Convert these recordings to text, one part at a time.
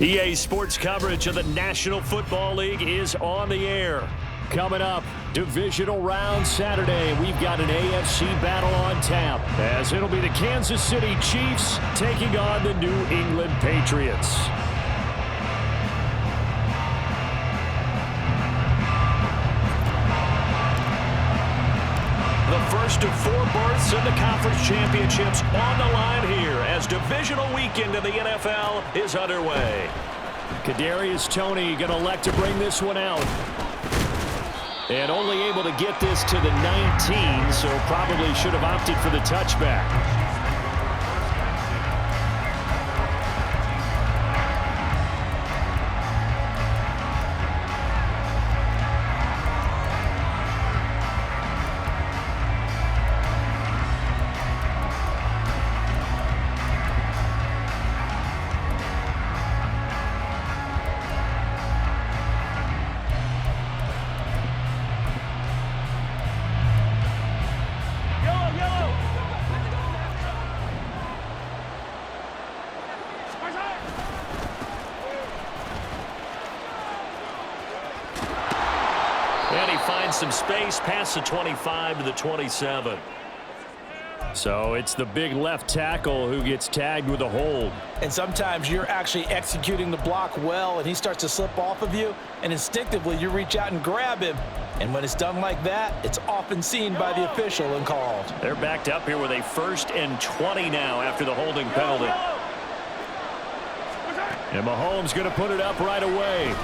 EA Sports coverage of the National Football League is on the air. Coming up, divisional round Saturday. We've got an AFC battle on tap, as it'll be the Kansas City Chiefs taking on the New England Patriots. The first of 4 berths in the conference championships on the line here as divisional weekend in the NFL is underway. Kadarius Toney going to elect to bring this one out. And only able to get this to the 19, so probably should have opted for the touchback. Some space past the 25 to the 27. So it's the big left tackle who gets tagged with a hold. And sometimes you're actually executing the block well and he starts to slip off of you, and instinctively you reach out and grab him. And when it's done like that, it's often seen by the official and called. They're backed up here with a 1st and 20 now after the holding penalty. And Mahomes going to put it up right away.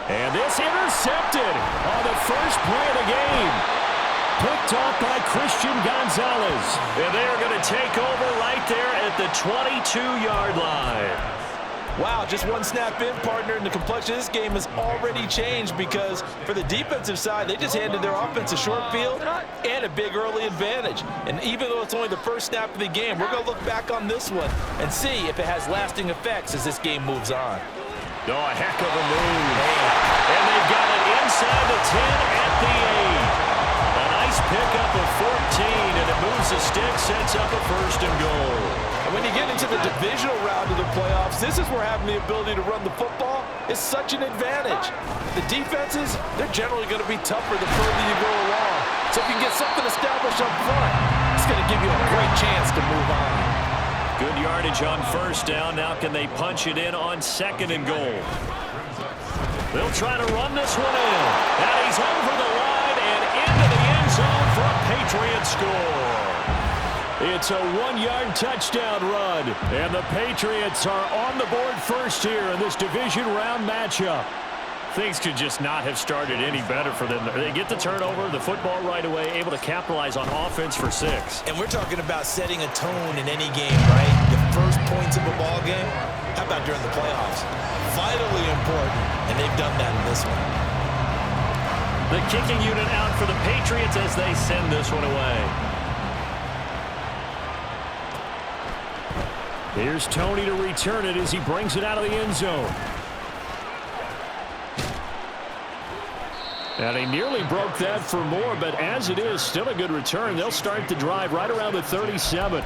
And this intercepted on the first play of the game. Picked off by Christian Gonzalez. And they are going to take over right there at the 22-yard line. Wow, just one snap in, partner, and the complexion of this game has already changed because for the defensive side, they just handed their offense a short field and a big early advantage. And even though it's only the first snap of the game, we're going to look back on this one and see if it has lasting effects as this game moves on. Oh, a heck of a move. And they've got it inside the 10 at the 8. A nice pickup of 14, and it moves the stick, sets up a 1st and goal. And when you get into the divisional round of the playoffs, this is where having the ability to run the football is such an advantage. The defenses, they're generally going to be tougher the further you go along. So if you can get something established up front, it's going to give you a great chance to move on. Good yardage on 1st down. Now can they punch it in on 2nd and goal? They'll try to run this one in. And he's over the line and into the end zone for a Patriot score. It's a 1-yard touchdown run. And the Patriots are on the board first here in this division round matchup. Things could just not have started any better for them. They get the turnover, the football right away, able to capitalize on offense for 6. And we're talking about setting a tone in any game, right? The first points of a ball game, how about during the playoffs? Vitally important, and they've done that in this one. The kicking unit out for the Patriots as they send this one away. Here's Toney to return it as he brings it out of the end zone. And he nearly broke that for more, but as it is, still a good return. They'll start the drive right around the 37.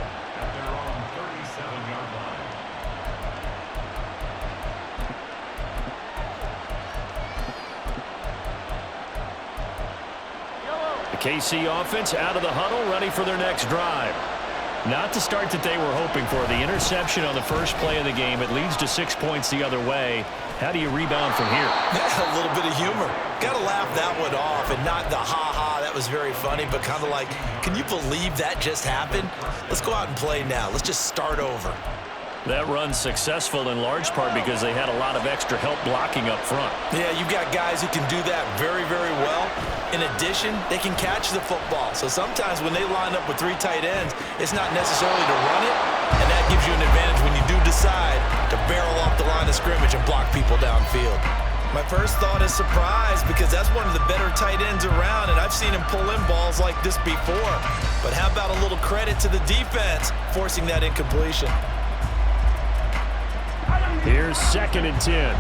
The KC offense out of the huddle, ready for their next drive. Not the start that they were hoping for. The interception on the first play of the game. It leads to 6 points the other way. How do you rebound from here? A little bit of humor. Got to laugh that one off, and not the ha-ha, that was very funny, but kind of like, can you believe that just happened? Let's go out and play now. Let's just start over. That run's successful in large part because they had a lot of extra help blocking up front. Yeah, you've got guys who can do that very, very well. In addition, they can catch the football. So sometimes when they line up with 3 tight ends, it's not necessarily to run it, and that gives you an advantage when you do decide to barrel off the line of scrimmage and block people downfield. My first thought is surprise because that's one of the better tight ends around, and I've seen him pull in balls like this before. But how about a little credit to the defense forcing that incompletion? Here's 2nd and 10.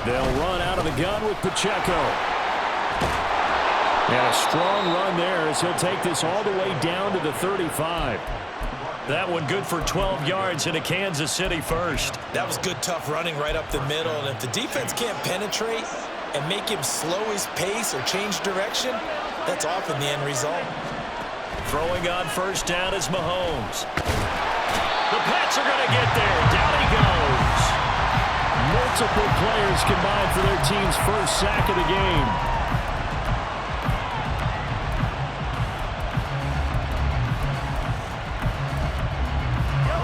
They'll run out of the gun with Pacheco. And a strong run there as he'll take this all the way down to the 35. That one good for 12 yards into Kansas City first. That was good, tough running right up the middle. And if the defense can't penetrate and make him slow his pace or change direction, that's often the end result. Throwing on first down is Mahomes. The Pats are going to get there. Down he goes. Multiple players combined for their team's first sack of the game.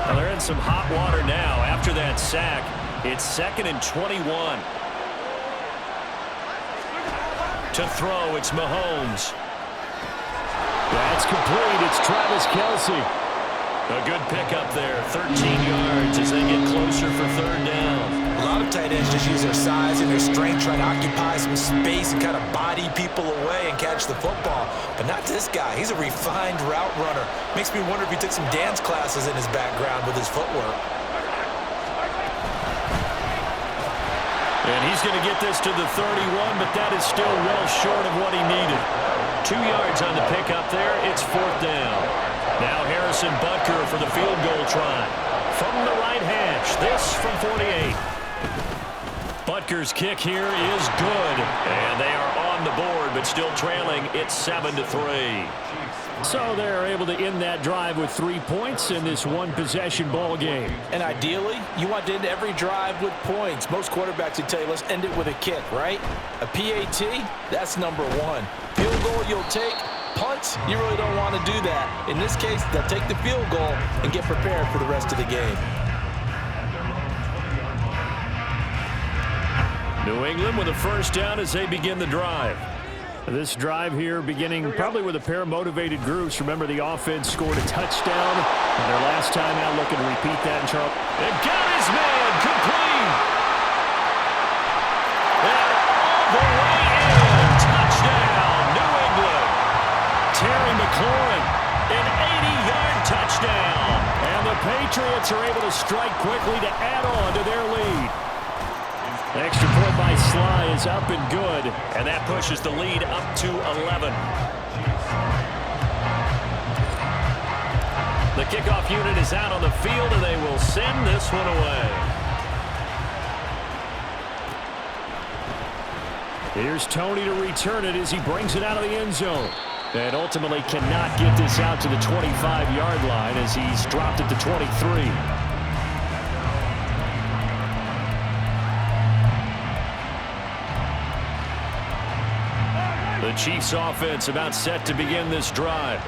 Well, they're in some hot water now. After that sack, it's 2nd and 21. To throw, it's Mahomes. That's complete. It's Travis Kelce. A good pickup there. 13 yards as they get closer for 3rd down. A lot of tight ends just use their size and their strength, try to occupy some space and kind of body people away and catch the football. But not this guy. He's a refined route runner. Makes me wonder if he took some dance classes in his background with his footwork. And he's going to get this to the 31, but that is still well short of what he needed. 2 yards on the pickup there. It's 4th down. Now Harrison Butker for the field goal try. From the right hash, this from 48. Butker's kick here is good. And they are on the board, but still trailing. It's 7-3. So they're able to end that drive with 3 points in this one-possession ball game. And ideally, you want to end every drive with points. Most quarterbacks would tell you, let's end it with a kick, right? A PAT, that's number 1. Field goal you'll take. Punts, you really don't want to do that. In this case, they'll take the field goal and get prepared for the rest of the game. New England with a first down as they begin the drive. This drive here beginning probably with a pair of motivated groups. Remember, the offense scored a touchdown on their last time out. Looking to repeat that in Charles. And got his man complete. And all the way in. Touchdown, New England. Terry McLaurin, an 80-yard touchdown. And the Patriots are able to strike quickly to add on to their lead. The extra point by Sly is up and good, and that pushes the lead up to 11. The kickoff unit is out on the field, and they will send this one away. Here's Tony to return it as he brings it out of the end zone. And ultimately cannot get this out to the 25-yard line as he's dropped it to 23. The Chiefs offense about set to begin this drive.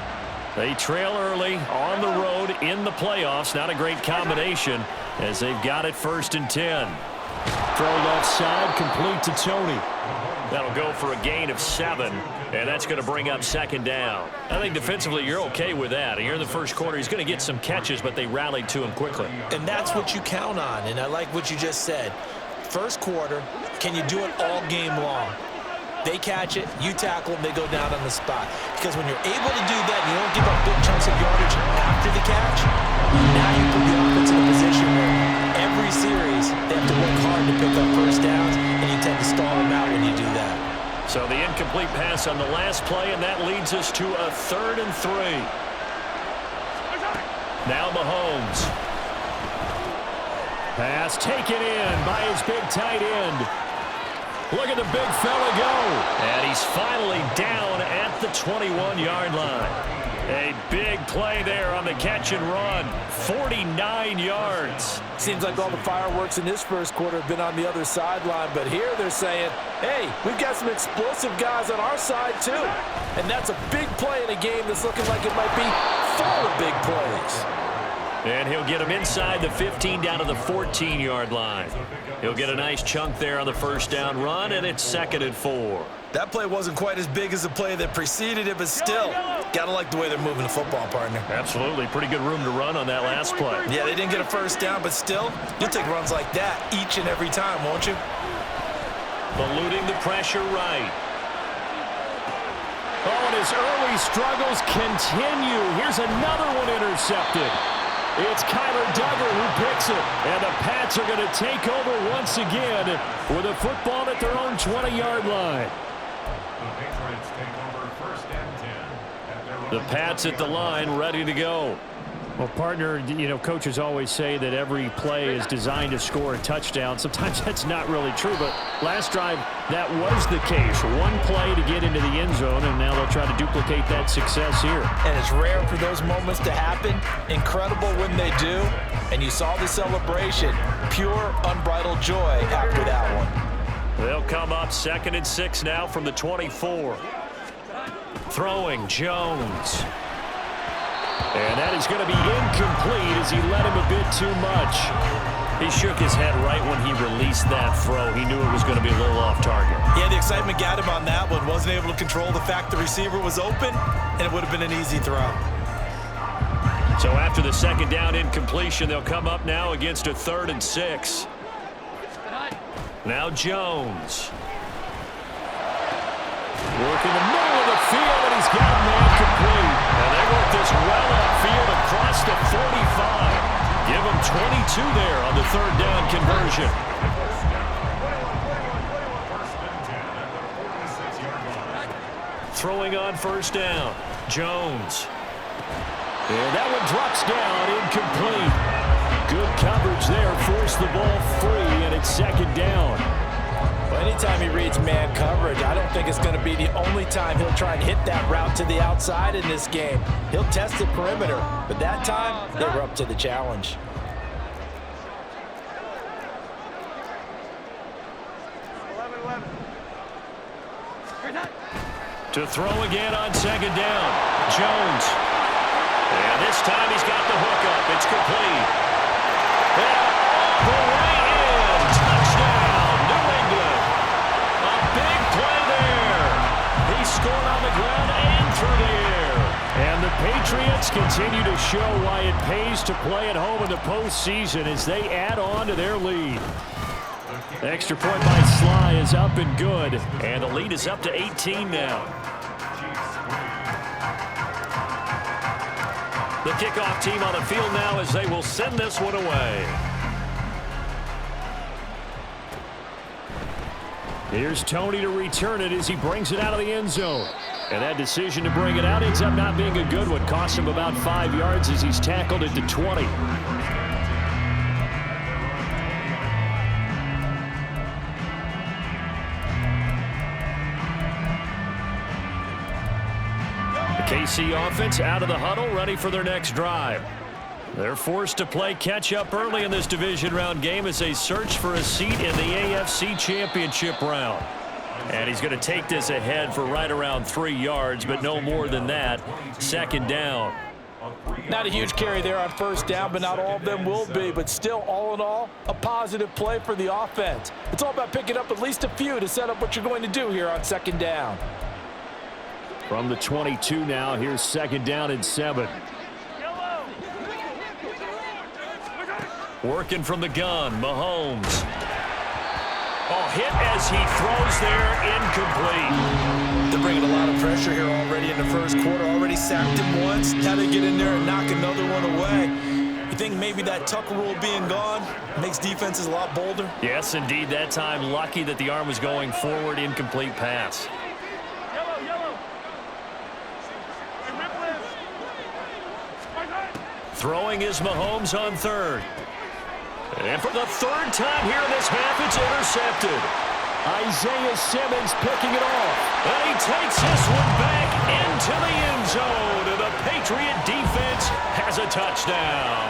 They trail early on the road in the playoffs. Not a great combination as they've got it 1st and 10. Throw left side, complete to Tony. That'll go for a gain of 7, and that's going to bring up 2nd down. I think defensively you're okay with that. Here in the first quarter, he's going to get some catches, but they rallied to him quickly. And that's what you count on, and I like what you just said. First quarter, can you do it all game long? They catch it, you tackle them, they go down on the spot. Because when you're able to do that and you don't give up big chunks of yardage after the catch, now you put the offense in a position where every series they have to work hard to pick up first downs, and you tend to stall them out when you do that. So the incomplete pass on the last play, and that leads us to a 3rd and 3. Now Mahomes. Pass taken in by his big tight end. Look at the big fella go. And he's finally down at the 21-yard line. A big play there on the catch and run. 49 yards. Seems like all the fireworks in this first quarter have been on the other sideline, but here they're saying, hey, we've got some explosive guys on our side too. And that's a big play in a game that's looking like it might be full of big plays. And he'll get him inside the 15 down to the 14-yard line. He'll get a nice chunk there on the first down run, and it's 2nd and 4. That play wasn't quite as big as the play that preceded it, but still, gotta like the way they're moving the football, partner. Absolutely. Pretty good room to run on that last play. Yeah, they didn't get a first down, but still, you'll take runs like that each and every time, won't you? Eluding the pressure right. Oh, and his early struggles continue. Here's another one intercepted. It's Kyler Duggar who picks it. And the Pats are going to take over once again with a football at their own 20-yard line. The Pats at the line, ready to go. Well, partner, you know, coaches always say that every play is designed to score a touchdown. Sometimes that's not really true, but last drive, that was the case. One play to get into the end zone, and now they'll try to duplicate that success here. And it's rare for those moments to happen. Incredible when they do. And you saw the celebration. Pure, unbridled joy after that one. They'll come up 2nd and 6 now from the 24. Throwing, Jones. And that is going to be incomplete as he led him a bit too much. He shook his head right when he released that throw. He knew it was going to be a little off target. Yeah, the excitement got him on that one. Wasn't able to control the fact the receiver was open, and it would have been an easy throw. So after the 2nd down incompletion, they'll come up now against a 3rd and 6. Now Jones. Working the middle of the field, and he's got him incomplete. And they work this well upfield across the 45. Give him 22 there on the 3rd down conversion. Throwing on 1st down, Jones. And that one drops down, incomplete. Good coverage there, forced the ball free, and it's 2nd down. Well, anytime he reads man coverage, I don't think it's going to be the only time he'll try and hit that route to the outside in this game. He'll test the perimeter, but that time, they were up to the challenge. To throw again on 2nd down, Jones. And this time he's got the hook up. It's complete. And the way in. Touchdown, New England. A big play there. He scored on the ground and through the air. And the Patriots continue to show why it pays to play at home in the postseason as they add on to their lead. Extra point by Sly is up and good. And the lead is up to 18 now. The kickoff team on the field now as they will send this one away. Here's Tony to return it as he brings it out of the end zone. And that decision to bring it out ends up not being a good one. Cost him about 5 yards as he's tackled at the 20. KC offense out of the huddle, ready for their next drive. They're forced to play catch-up early in this division round game as they search for a seat in the AFC Championship round. And he's going to take this ahead for right around 3 yards, but no more than that. 2nd down. Not a huge carry there on 1st down, but not all of them will be. But still, all in all, a positive play for the offense. It's all about picking up at least a few to set up what you're going to do here on 2nd down. From the 22 now, here's 2nd down and 7. Working from the gun, Mahomes. Oh, hit as he throws there, incomplete. They're bringing a lot of pressure here already in the 1st quarter. Already sacked him once. Now they get in there and knock another one away. You think maybe that Tucker rule being gone makes defenses a lot bolder? Yes, indeed. That time, lucky that the arm was going forward, incomplete pass. Throwing is Mahomes on 3rd. And for the 3rd time here in this half, it's intercepted. Isaiah Simmons picking it off. And he takes this one back into the end zone. And the Patriot defense has a touchdown.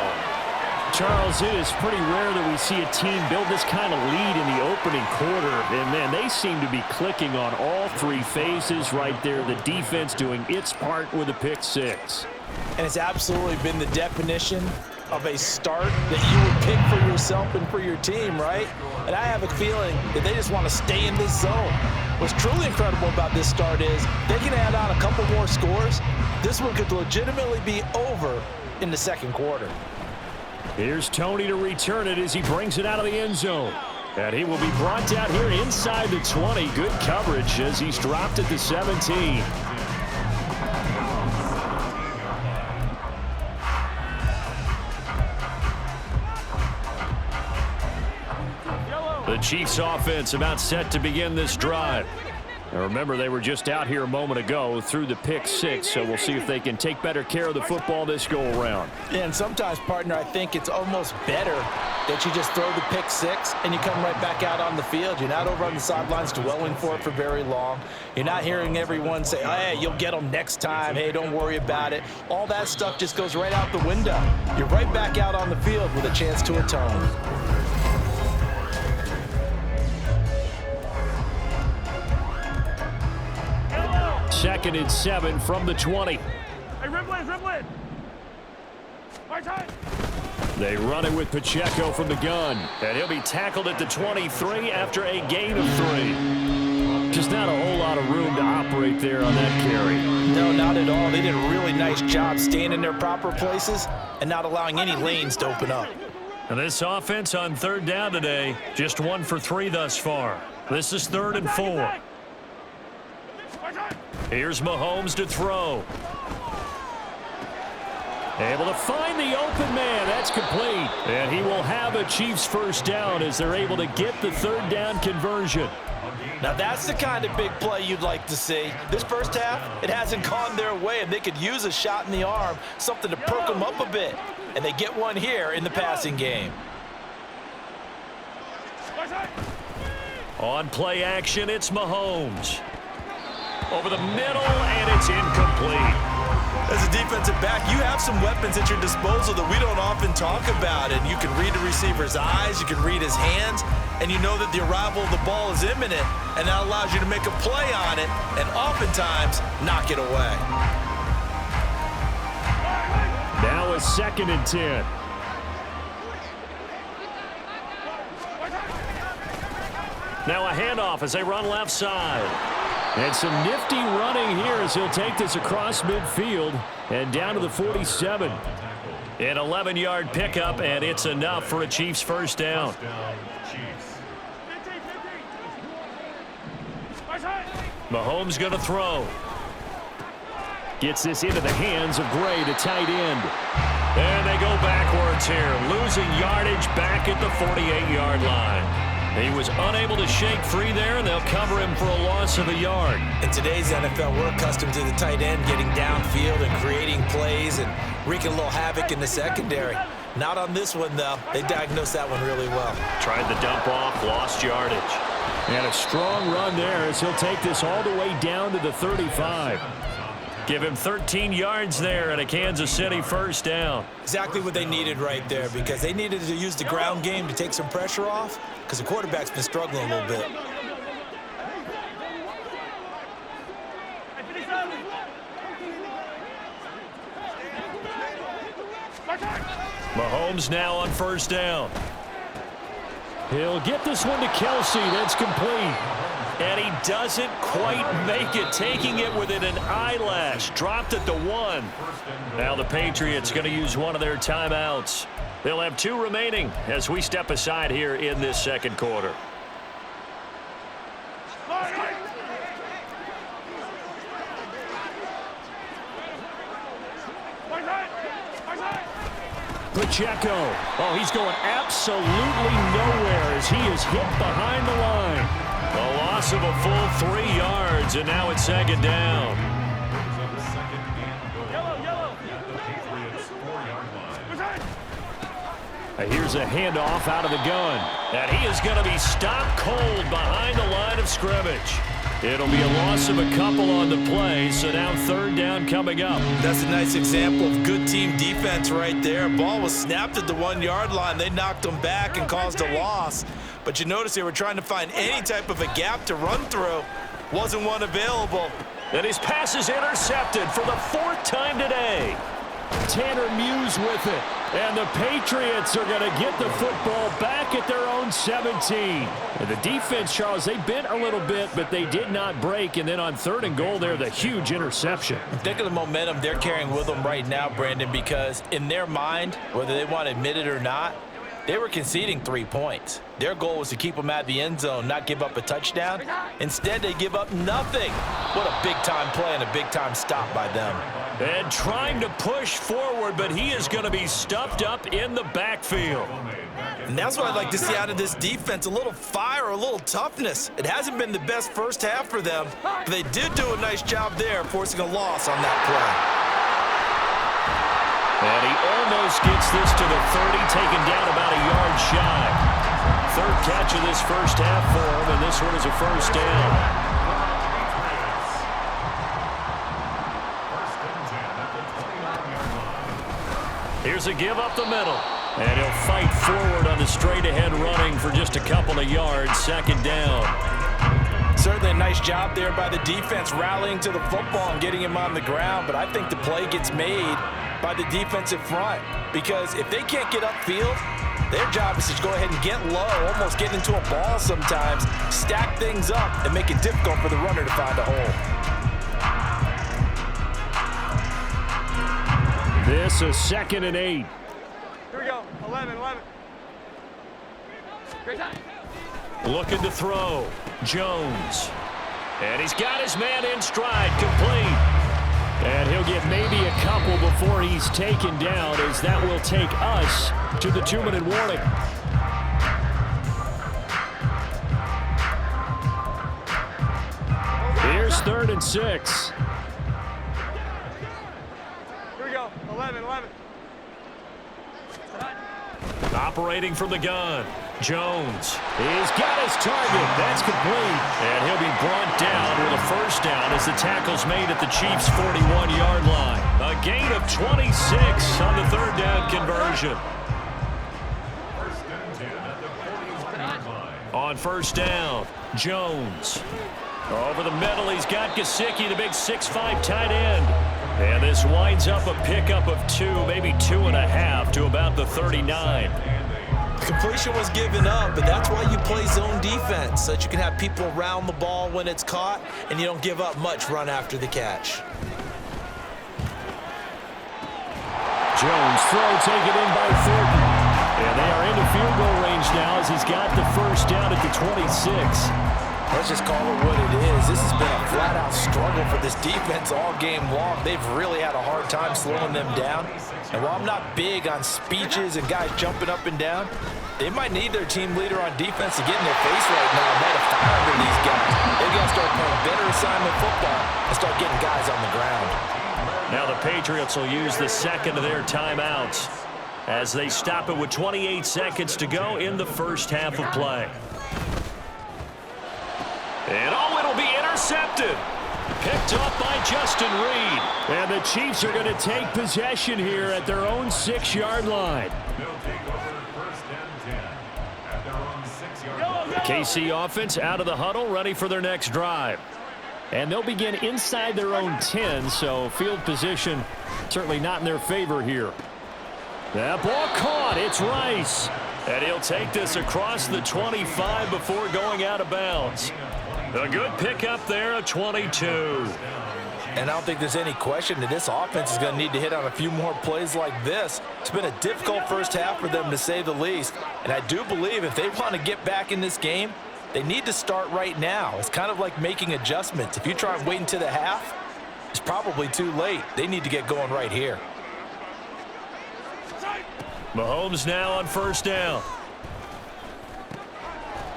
Charles, it is pretty rare that we see a team build this kind of lead in the opening quarter. And, man, they seem to be clicking on all 3 phases right there. The defense doing its part with a pick 6. And it's absolutely been the definition of a start that you would pick for yourself and for your team, right? And I have a feeling that they just want to stay in this zone. What's truly incredible about this start is they can add on a couple more scores. This one could legitimately be over in the 2nd quarter. Here's Tony to return it as he brings it out of the end zone. And he will be brought down here inside the 20. Good coverage as he's dropped at the 17. The Chiefs offense about set to begin this drive. Now remember, they were just out here a moment ago through the pick six, so we'll see if they can take better care of the football this go-around. Yeah, and sometimes, partner, I think it's almost better that you just throw the pick six and you come right back out on the field. You're not over on the sidelines dwelling for it for very long. You're not hearing everyone say, hey, you'll get them next time. Hey, don't worry about it. All that stuff just goes right out the window. You're right back out on the field with a chance to atone. Second and 7 from the 20. Hey, Ripley! Right side! They run it with Pacheco from the gun. And he'll be tackled at the 23 after a gain of 3. Just not a whole lot of room to operate there on that carry. No, not at all. They did a really nice job staying in their proper places and not allowing any lanes to open up. And this offense on third down today, just 1 for 3 thus far. This is 3rd and 4. Here's Mahomes to throw. Able to find the open man. That's complete. And he will have a Chiefs first down as they're able to get the 3rd down conversion. Now that's the kind of big play you'd like to see. This first half, it hasn't gone their way, and they could use a shot in the arm, something to perk them up a bit. And they get one here in the passing game. On play action, it's Mahomes. Over the middle, and it's incomplete. As a defensive back, you have some weapons at your disposal that we don't often talk about. And you can read the receiver's eyes, you can read his hands, and you know that the arrival of the ball is imminent, and that allows you to make a play on it and oftentimes knock it away. Now a 2nd and 10. Now a handoff as they run left side. And some nifty running here as he'll take this across midfield and down to the 47. An 11-yard pickup, and it's enough for a Chiefs first down. Mahomes going to throw. Gets this into the hands of Gray, the tight end. And they go backwards here, losing yardage back at the 48-yard line. He was unable to shake free there, and they'll cover him for a loss of a yard. In today's NFL, we're accustomed to the tight end getting downfield and creating plays and wreaking a little havoc in the secondary. Not on this one, though. They diagnosed that one really well. Tried the dump off, lost yardage. And a strong run there as he'll take this all the way down to the 35. Give him 13 yards there and a Kansas City first down. Exactly what they needed right there, because they needed to use the ground game to take some pressure off, because the quarterback's been struggling a little bit. Mahomes now on first down. He'll get this one to Kelsey. That's complete. And he doesn't quite make it, taking it within an eyelash. Dropped at the 1. Now the Patriots going to use one of their timeouts. They'll have 2 remaining as we step aside here in this second quarter. Pacheco. Oh, he's going absolutely nowhere as he is hit behind the line. A loss of a full 3 yards, and now it's 2nd down. Here's a handoff out of the gun. And he is going to be stopped cold behind the line of scrimmage. It'll be a loss of a couple on the play, so now 3rd down coming up. That's a nice example of good team defense right there. Ball was snapped at the 1-yard line. They knocked them back and caused a loss. But you notice they were trying to find any type of a gap to run through. Wasn't one available. And his pass is intercepted for the 4th time today. Tanner Muse with it. And the Patriots are going to get the football back at their own 17. And the defense, Charles, they bent a little bit, but they did not break. And then on 3rd and goal there, the huge interception. Think of the momentum they're carrying with them right now, Brandon, because in their mind, whether they want to admit it or not, They were conceding 3 points. Their goal was to keep them at the end zone, not give up a touchdown. Instead, they give up nothing. What a big-time play and a big-time stop by them. And trying to push forward, but he is going to be stuffed up in the backfield. And that's what I'd like to see out of this defense, a little fire, a little toughness. It hasn't been the best first half for them, but they did do a nice job there, forcing a loss on that play. And he almost gets this to the 30, taken down about a yard shy. Third catch of this first half for him, and this one is a first down. Here's a give up the middle. And he'll fight forward on the straight-ahead running for just a couple of yards, second down. Certainly a nice job there by the defense rallying to the football and getting him on the ground, but I think the play gets made by the defensive front because if they can't get upfield, their job is to go ahead and get low, almost get into a ball sometimes, stack things up, and make it difficult for the runner to find a hole. This is 2nd and 8. Here we go. 11. Great time. Looking to throw. Jones. And he's got his man in stride, complete. And he'll get maybe a couple before he's taken down, as that will take us to the 2-minute warning. Here's 3rd and 6. Here we go. 11. Operating from the gun. Jones. He's got his target. That's complete. And he'll be brought down with a first down as the tackle's made at the Chiefs' 41-yard line. A gain of 26 on the third down conversion. On first down, Jones. Over the middle, he's got Gesicki, the big 6'5" tight end. And this winds up a pickup of 2, maybe 2.5 to about the 39. Completion was given up, but that's why you play zone defense, so that you can have people around the ball when it's caught, and you don't give up much run after the catch. Jones throw taken in by Thornton. And they are into field goal range now as he's got the first down at the 26. Let's just call it what it is. This has been a flat-out struggle for this defense all game long. They've really had a hard time slowing them down. And while I'm not big on speeches and guys jumping up and down, they might need their team leader on defense to get in their face right now and light a fire under these guys. They've got to start playing better assignment football and start getting guys on the ground. Now the Patriots will use the second of their timeouts as they stop it with 28 seconds to go in the first half of play. And it'll be intercepted. Picked up by Justin Reed. And the Chiefs are going to take possession here at their own 6-yard line. The KC offense out of the huddle, ready for their next drive. And they'll begin inside their own 10, so field position certainly not in their favor here. That ball caught. It's Rice. And he'll take this across the 25 before going out of bounds. A good pickup there at 22. And I don't think there's any question that this offense is going to need to hit on a few more plays like this. It's been a difficult first half for them, to say the least. And I do believe if they want to get back in this game, they need to start right now. It's kind of like making adjustments. If you try and wait until the half, it's probably too late. They need to get going right here. Mahomes now on first down.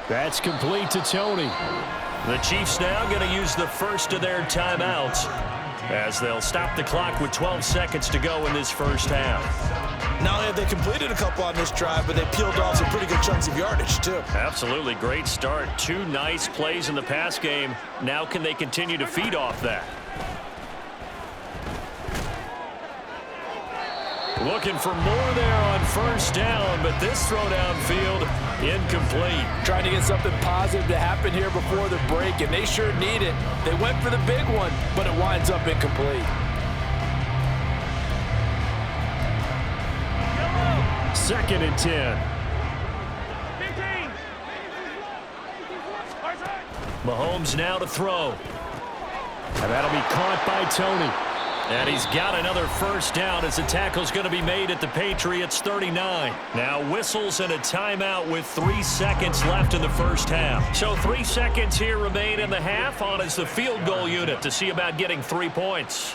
That's complete to Tony. The Chiefs now going to use the first of their timeouts as they'll stop the clock with 12 seconds to go in this first half. Not only have they completed a couple on this drive, but they peeled off some pretty good chunks of yardage, too. Absolutely great start. 2 nice plays in the pass game. Now can they continue to feed off that? Looking for more there on first down, but this throw downfield incomplete. Trying to get something positive to happen here before the break, and they sure need it. They went for the big one, but it winds up incomplete. Second and 10. 15. Mahomes now to throw. And that'll be caught by Tony. And he's got another first down as the tackle's going to be made at the Patriots' 39. Now whistles and a timeout with 3 seconds left in the first half. So 3 seconds here remain in the half. On is the field goal unit to see about getting 3 points.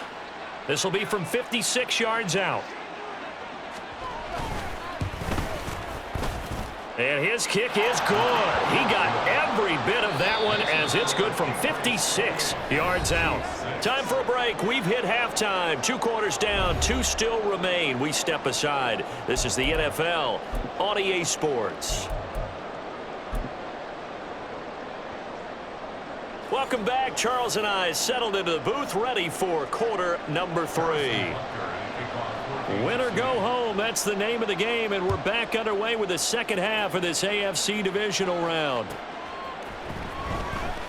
This will be from 56 yards out. And his kick is good. He got every bit of that one as it's good from 56 yards out. Time for a break. We've hit halftime. 2 quarters down. 2 still remain. We step aside. This is the NFL on EA Sports. Welcome back. Charles and I settled into the booth ready for quarter number 3. Win or go home, that's the name of the game, and we're back underway with the second half of this AFC divisional round.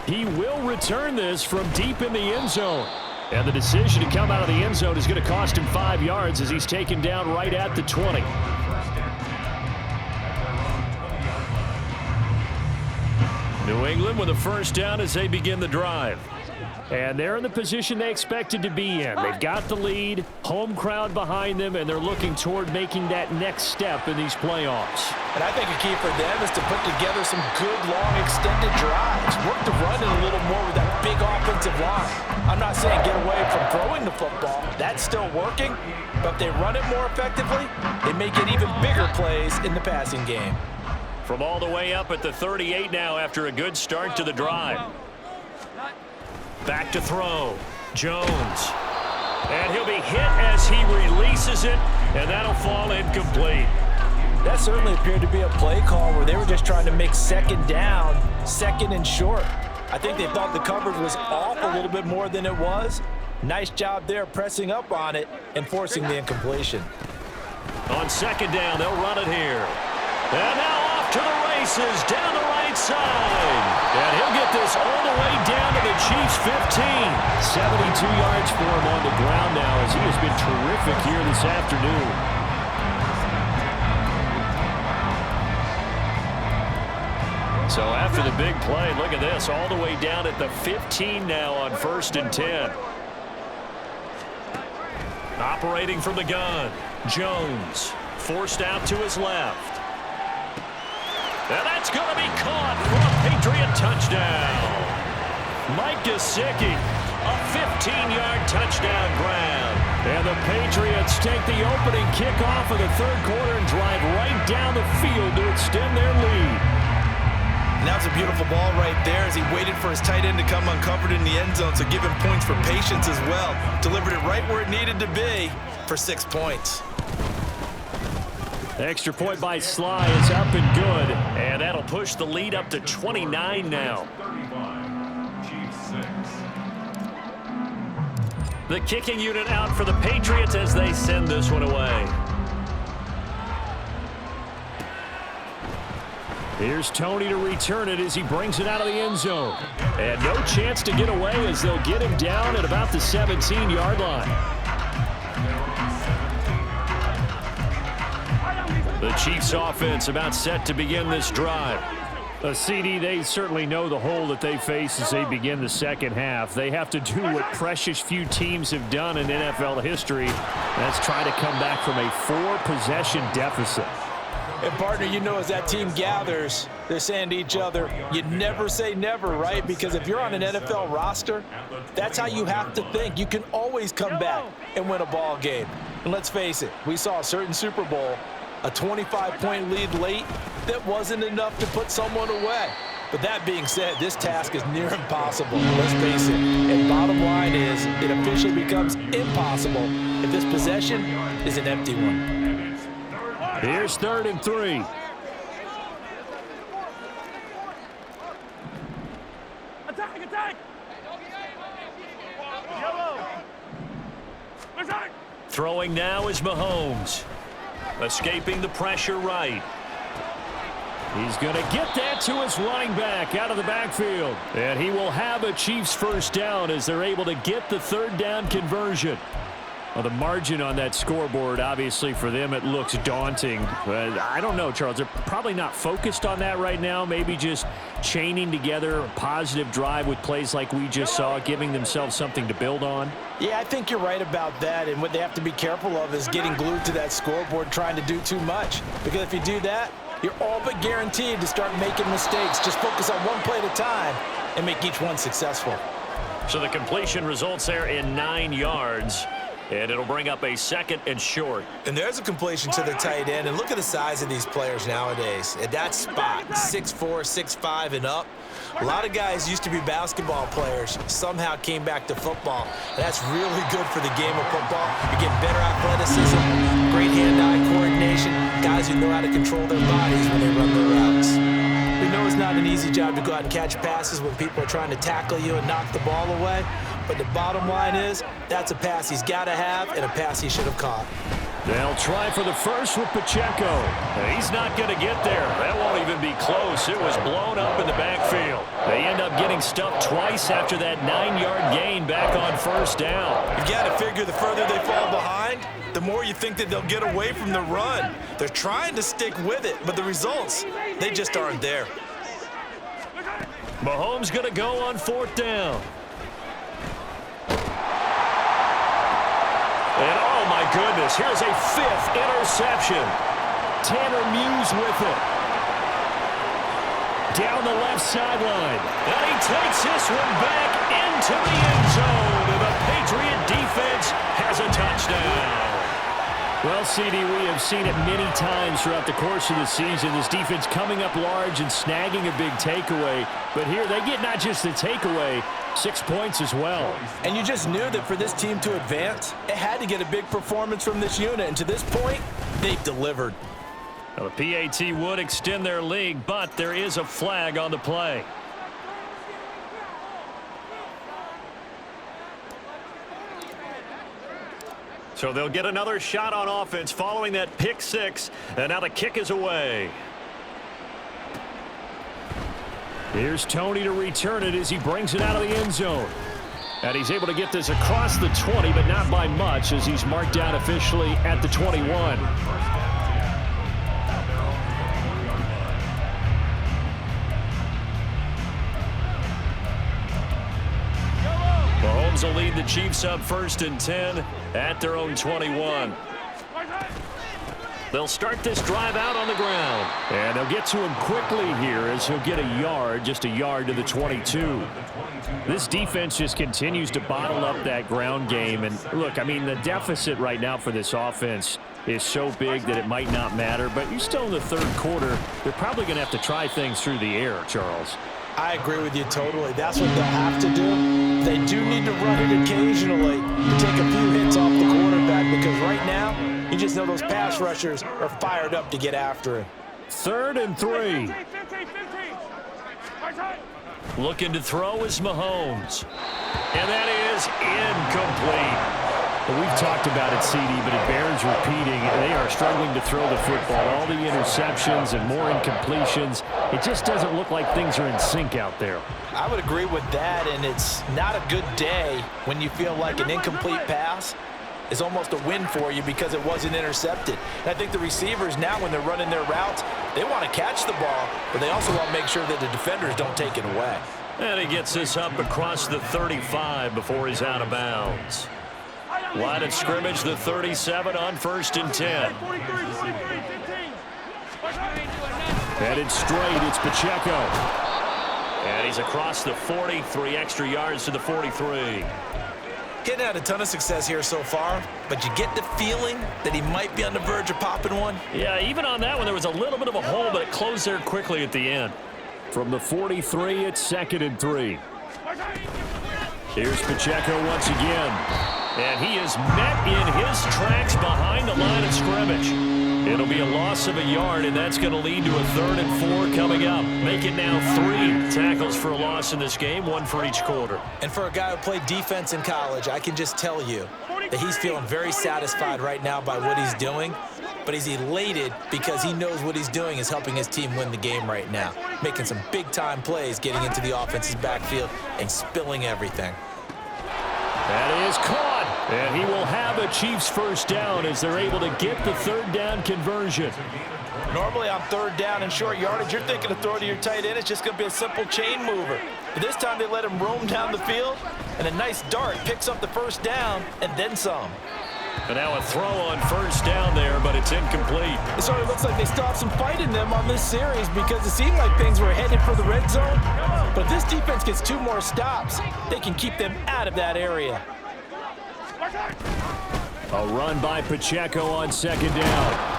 He will return this from deep in the end zone. And the decision to come out of the end zone is going to cost him 5 yards as he's taken down right at the 20. New England with a first down as they begin the drive. And they're in the position they expected to be in. They've got the lead, home crowd behind them, and they're looking toward making that next step in these playoffs. And I think a key for them is to put together some good, long, extended drives. Work the run in a little more with that big offensive line. I'm not saying get away from throwing the football. That's still working. But if they run it more effectively, they may get even bigger plays in the passing game. From all the way up at the 38 now after a good start to the drive. Back to throw. Jones. And he'll be hit as he releases it, and that'll fall incomplete. That certainly appeared to be a play call where they were just trying to make second down, second and short. I think they thought the coverage was off a little bit more than it was. Nice job there pressing up on it and forcing the incompletion. On second down, they'll run it here. And now off to the races down the right side. And he'll get this all the way down to the Chiefs' 15. 72 yards for him on the ground now as he has been terrific here this afternoon. So after the big play, look at this, all the way down at the 15 now on 1st and 10. Operating from the gun, Jones forced out to his left. And that's going to be caught for a Patriot touchdown. Mike Gesicki, a 15-yard touchdown grab. And the Patriots take the opening kickoff of the third quarter and drive right down the field to extend their lead. And that was a beautiful ball right there as he waited for his tight end to come uncovered in the end zone, so give him points for patience as well. Delivered it right where it needed to be for 6 points. Extra point by Sly is up and good. And that'll push the lead up to 29 now. The kicking unit out for the Patriots as they send this one away. Here's Tony to return it as he brings it out of the end zone. And no chance to get away as they'll get him down at about the 17-yard line. The Chiefs offense about set to begin this drive. CD, they certainly know the hole that they face as they begin the second half. They have to do what precious few teams have done in NFL history. That's try to come back from a 4-possession deficit. And partner, you know, as that team gathers, they're saying to each other, you never say never, right? Because if you're on an NFL roster, that's how you have to think. You can always come back and win a ball game. And let's face it, we saw a certain Super Bowl, a 25-point lead late that wasn't enough to put someone away. But that being said, this task is near impossible. Let's face it. And bottom line is, it officially becomes impossible if this possession is an empty one. Here's 3rd and 3. Attack, attack! Throwing now is Mahomes. Escaping the pressure right. He's going to get that to his running back out of the backfield. And he will have a Chiefs first down as they're able to get the 3rd down conversion. Well, the margin on that scoreboard, obviously, for them, it looks daunting. But I don't know, Charles. They're probably not focused on that right now. Maybe just chaining together a positive drive with plays like we just saw, giving themselves something to build on. Yeah, I think you're right about that. And what they have to be careful of is getting glued to that scoreboard trying to do too much. Because if you do that, you're all but guaranteed to start making mistakes. Just focus on one play at a time and make each one successful. So the completion results there in 9 yards. And it'll bring up a 2nd and short. And there's a completion to the tight end. And look at the size of these players nowadays. At that spot, 6'4", 6'5", and up. A lot of guys used to be basketball players, somehow came back to football. And that's really good for the game of football. You're getting better athleticism, great hand-eye coordination, guys who know how to control their bodies when they run their routes. We know it's not an easy job to go out and catch passes when people are trying to tackle you and knock the ball away. But the bottom line is, that's a pass he's got to have and a pass he should have caught. They'll try for the first with Pacheco. He's not going to get there. That won't even be close. It was blown up in the backfield. They end up getting stuffed twice after that 9-yard gain back on first down. You've got to figure the further they fall behind, the more you think that they'll get away from the run. They're trying to stick with it, but the results, they just aren't there. Mahomes going to go on 4th down. And oh my goodness, here's a 5th interception. Tanner Muse with it. Down the left sideline. And he takes this one back into the end zone. And the Patriot defense has a touchdown. Well, CD, we have seen it many times throughout the course of the season. This defense coming up large and snagging a big takeaway. But here they get not just the takeaway, 6 points as well. And you just knew that for this team to advance, it had to get a big performance from this unit. And to this point, they've delivered. Now, the PAT would extend their lead, but there is a flag on the play. So they'll get another shot on offense following that pick 6. And now the kick is away. Here's Tony to return it as he brings it out of the end zone. And he's able to get this across the 20, but not by much, as he's marked down officially at the 21. Mahomes will lead the Chiefs up 1st and 10 at their own 21. They'll start this drive out on the ground. And they'll get to him quickly here as he'll get a yard, just a yard to the 22. This defense just continues to bottle up that ground game. And look, I mean, the deficit right now for this offense is so big that it might not matter. But you're still in the 3rd quarter. They're probably going to have to try things through the air, Charles. I agree with you totally. That's what they'll have to do. They do need to run it occasionally to take a few hits off the quarterback, because right now, you just know those pass rushers are fired up to get after it. 3rd and 3. Looking to throw is Mahomes. And that is incomplete. Well, we've talked about it, CD, but it bears repeating. They are struggling to throw the football. All the interceptions and more incompletions. It just doesn't look like things are in sync out there. I would agree with that, and it's not a good day when you feel like an incomplete pass is almost a win for you because it wasn't intercepted. And I think the receivers now, when they're running their routes, they want to catch the ball, but they also want to make sure that the defenders don't take it away. And he gets this up across the 35 before he's out of bounds. Line of scrimmage, the 37 on 1st and 10. Headed straight, it's Pacheco. And he's across the 40, 3 extra yards to the 43. Getting had a ton of success here so far, but you get the feeling that he might be on the verge of popping one. Yeah, even on that one, there was a little bit of a hole, but it closed there quickly at the end. From the 43, it's 2nd and 3. Here's Pacheco once again. And he is met in his tracks behind the line of scrimmage. It'll be a loss of a yard, and that's going to lead to a 3rd and 4 coming up. Make it now 3 tackles for a loss in this game, 1 for each quarter. And for a guy who played defense in college, I can just tell you that he's feeling very satisfied right now by what he's doing. But he's elated because he knows what he's doing is helping his team win the game right now. Making some big-time plays, getting into the offense's backfield and spilling everything. That is caught. And he will have a Chiefs first down as they're able to get the third down conversion. Normally on third down and short yardage, you're thinking of throwing to your tight end. It's just going to be a simple chain mover. But this time they let him roam down the field, and a nice dart picks up the first down and then some. And now a throw on first down there, but it's incomplete. It sort of looks like they still have some fight in them on this series because it seemed like things were headed for the red zone. But if this defense gets 2 more stops, they can keep them out of that area. A run by Pacheco on second down.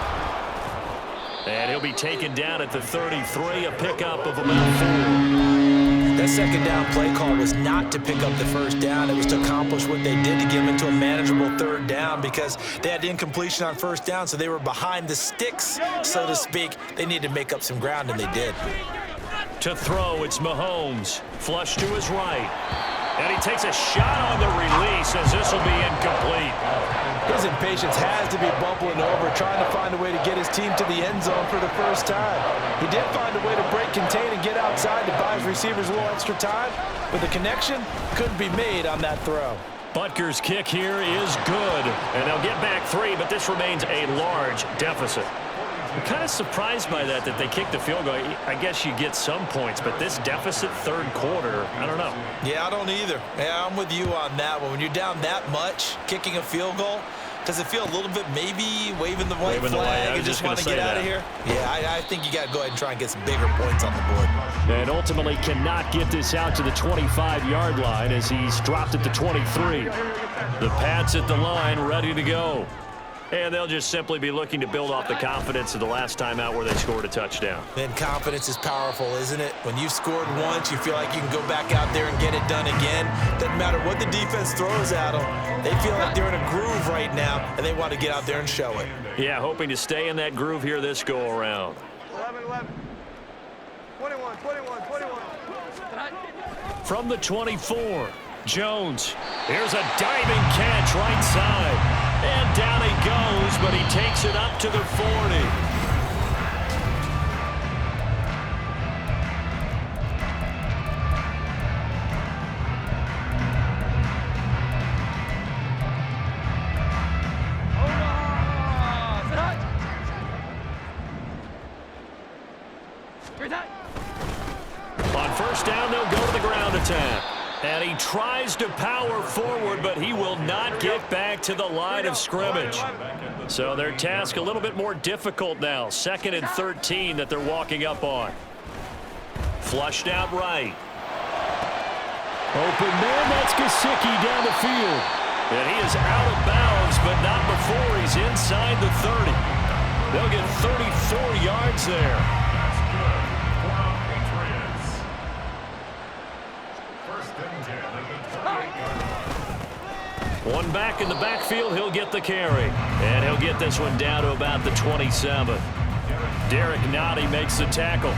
And he'll be taken down at the 33, a pickup of about 4. That second down play call was not to pick up the first down. It was to accomplish what they did to get them into a manageable third down because they had incompletion on first down, so they were behind the sticks, so to speak. They needed to make up some ground, and they did. To throw, it's Mahomes. Flush to his right. And he takes a shot on the release as this will be incomplete. His impatience has to be bubbling over, trying to find a way to get his team to the end zone for the first time. He did find a way to break, contain, and get outside to buy his receivers a little extra time, but the connection couldn't be made on that throw. Butker's kick here is good, and they'll get back 3, but this remains a large deficit. I'm kind of surprised by that they kicked the field goal. I guess you get some points, but this deficit third quarter, I don't know. Yeah, I don't either. Yeah, I'm with you on that one. When you're down that much, kicking a field goal, does it feel a little bit maybe waving the white flag and just want to get out of here? Yeah, I think you got to go ahead and try and get some bigger points on the board. And ultimately cannot get this out to the 25-yard line as he's dropped at the 23. The Pats at the line, ready to go. And they'll just simply be looking to build off the confidence of the last time out where they scored a touchdown. And confidence is powerful, isn't it? When you've scored once, you feel like you can go back out there and get it done again. Doesn't matter what the defense throws at them. They feel like they're in a groove right now, and they want to get out there and show it. Yeah, hoping to stay in that groove here this go-around. 11, 21. From the 24, Jones. Here's a diving catch right side. And down he goes, but he takes it up to the 40. On first down, they'll go to the ground attack. And he tries to power forward, but he will not get back to the line of scrimmage. So their task a little bit more difficult now. 2nd and 13 that they're walking up on. Flushed out right. Open man, that's Gesicki down the field. And he is out of bounds, but not before he's inside the 30. They'll get 34 yards there. One back in the backfield, he'll get the carry. And he'll get this one down to about the 27. Derek Nottie makes the tackle.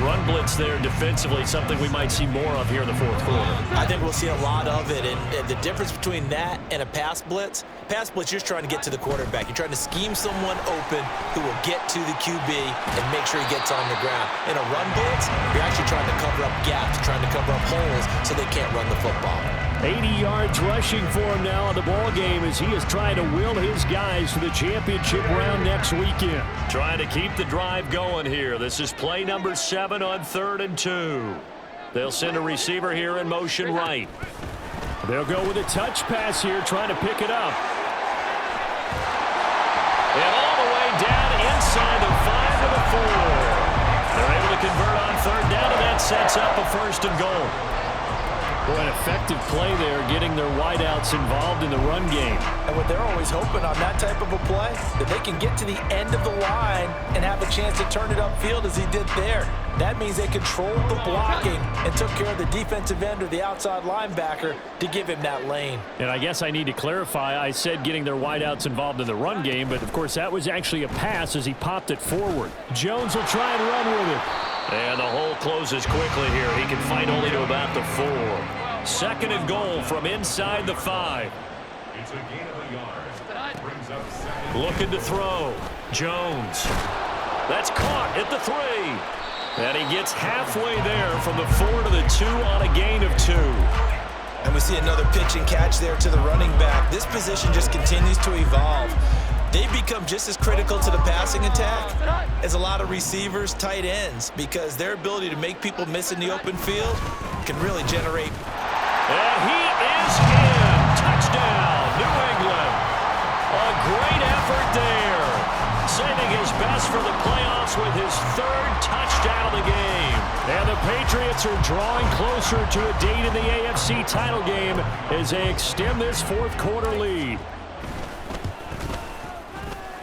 Run blitz there defensively, something we might see more of here in the fourth quarter. I think we'll see a lot of it, and the difference between that and a pass blitz, you're just trying to get to the quarterback. You're trying to scheme someone open who will get to the QB and make sure he gets on the ground. In a run blitz, you're actually trying to cover up gaps, trying to cover up holes so they can't run the football. 80 yards rushing for him now in the ball game as he is trying to will his guys to the championship round next weekend. Trying to keep the drive going here. This is play number 7 on 3rd and 2. They'll send a receiver here in motion right. They'll go with a touch pass here, trying to pick it up. And all the way down inside the 5 to the 4. They're able to convert on 3rd down, and that sets up a 1st and goal. Boy, an effective play there, getting their wideouts involved in the run game. And what they're always hoping on that type of a play, that they can get to the end of the line and have a chance to turn it upfield as he did there. That means they controlled the blocking and took care of the defensive end or the outside linebacker to give him that lane. And I guess I need to clarify, I said getting their wideouts involved in the run game, but of course that was actually a pass as he popped it forward. Jones will try and run with it. And the hole closes quickly here. He can fight only to about the 4. 2nd and goal from inside the 5. It's a gain of a yard. Brings up 2nd. Looking to throw. Jones. That's caught at the 3. And he gets halfway there from the 4 to the 2 on a gain of 2. And we see another pitch and catch there to the running back. This position just continues to evolve. They become just as critical to the passing attack as a lot of receivers, tight ends, because their ability to make people miss in the open field can really generate. And he is in. Touchdown, New England. A great effort there. Saving his best for the playoffs with his third touchdown of the game. And the Patriots are drawing closer to a date in the AFC title game as they extend this fourth quarter lead.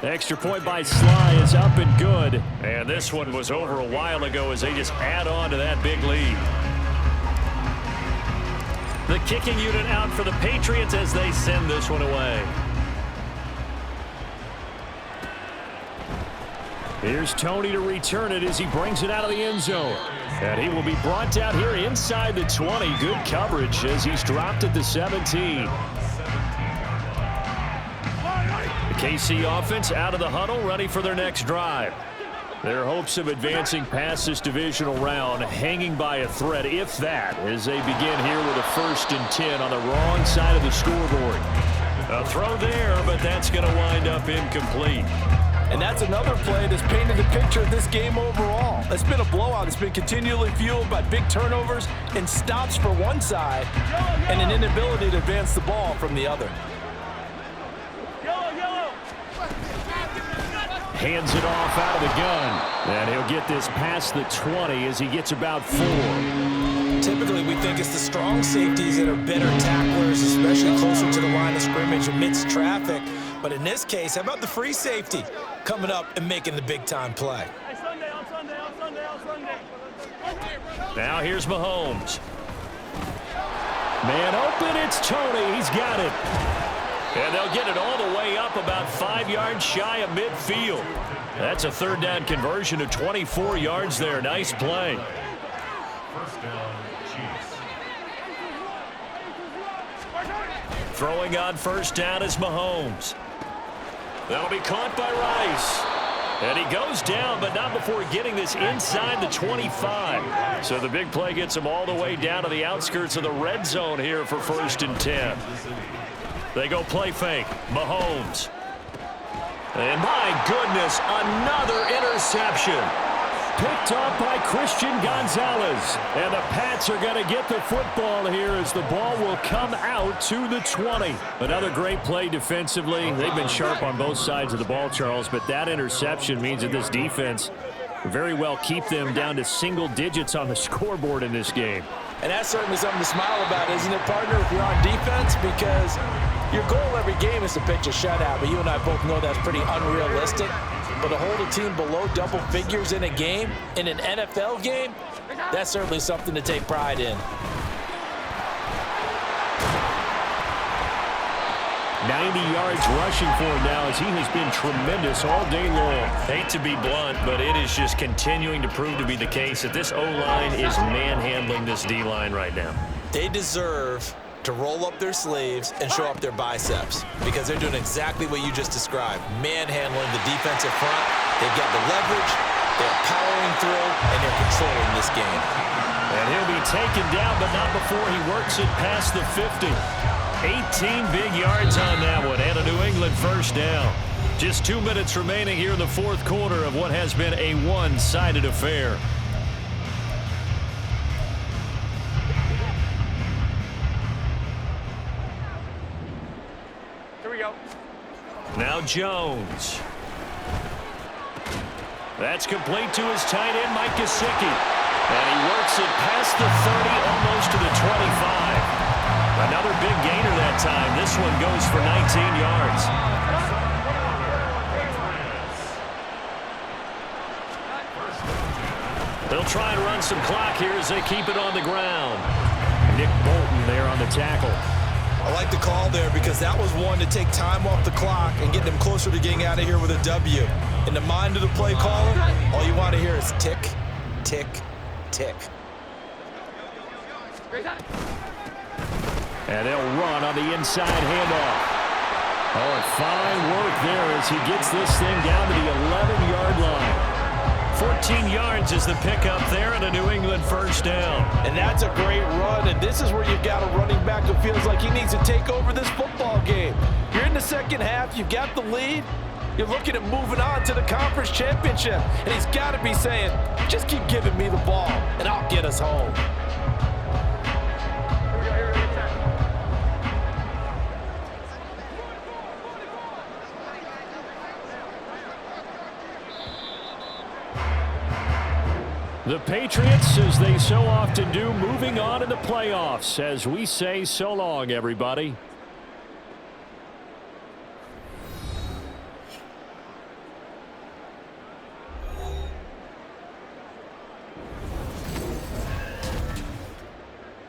Extra point by Sly is up and good. And this one was over a while ago as they just add on to that big lead. The kicking unit out for the Patriots as they send this one away. Here's Tony to return it as he brings it out of the end zone. And he will be brought down here inside the 20. Good coverage as he's dropped at the 17. The KC offense out of the huddle, ready for their next drive. Their hopes of advancing past this divisional round hanging by a thread, if that, as they begin here with a 1st and 10 on the wrong side of the scoreboard. A throw there, but that's going to wind up incomplete. And that's another play that's painted the picture of this game overall. It's been a blowout. It's been continually fueled by big turnovers and stops for one side and an inability to advance the ball from the other. Hands it off out of the gun. And he'll get this past the 20 as he gets about 4. Typically, we think it's the strong safeties that are better tacklers, especially closer to the line of scrimmage amidst traffic. But in this case, how about the free safety coming up and making the big-time play? Now here's Mahomes. Man open, it's Tony. He's got it. And they'll get it all the way up about 5 yards shy of midfield. That's a 3rd down conversion of 24 yards there. Nice play. First down, Chiefs. Throwing on 1st down is Mahomes. That'll be caught by Rice. And he goes down, but not before getting this inside the 25. So the big play gets him all the way down to the outskirts of the red zone here for 1st and 10. They go play fake. Mahomes. And my goodness, another interception. Picked off by Christian Gonzalez. And the Pats are going to get the football here as the ball will come out to the 20. Another great play defensively. They've been sharp on both sides of the ball, Charles, but that interception means that this defense very well keep them down to single digits on the scoreboard in this game. And that's certainly something to smile about, isn't it, partner, if you're on defense? Because your goal every game is to pitch a shutout, but you and I both know that's pretty unrealistic. But to hold a team below double figures in a game, in an NFL game, that's certainly something to take pride in. 90 yards rushing for him now as he has been tremendous all day long. Hate to be blunt, but it is just continuing to prove to be the case that this O-line is manhandling this D-line right now. They deserve to roll up their sleeves and show up their biceps because they're doing exactly what you just described, manhandling the defensive front. They've got the leverage, they're powering through, and they're controlling this game. And he'll be taken down, but not before he works it past the 50. 18 big yards on that one, and a New England 1st down. Just 2 minutes remaining here in the 4th quarter of what has been a one-sided affair. Here we go. Now Jones. That's complete to his tight end, Mike Gesicki. And he works it past the 30, almost to the 25. Another big gainer that time. This one goes for 19 yards. They'll try and run some clock here as they keep it on the ground. Nick Bolton there on the tackle. I like the call there because that was one to take time off the clock and get them closer to getting out of here with a W. In the mind of the play caller, all you want to hear is tick, tick, tick. And they'll run on the inside handoff. Oh, and fine work there as he gets this thing down to the 11-yard line. 14 yards is the pickup there and a New England first down. And that's a great run, and this is where you've got a running back who feels like he needs to take over this football game. You're in the second half, you've got the lead, you're looking at moving on to the conference championship, and he's got to be saying, just keep giving me the ball, and I'll get us home. The Patriots, as they so often do, moving on in the playoffs as we say so long, everybody.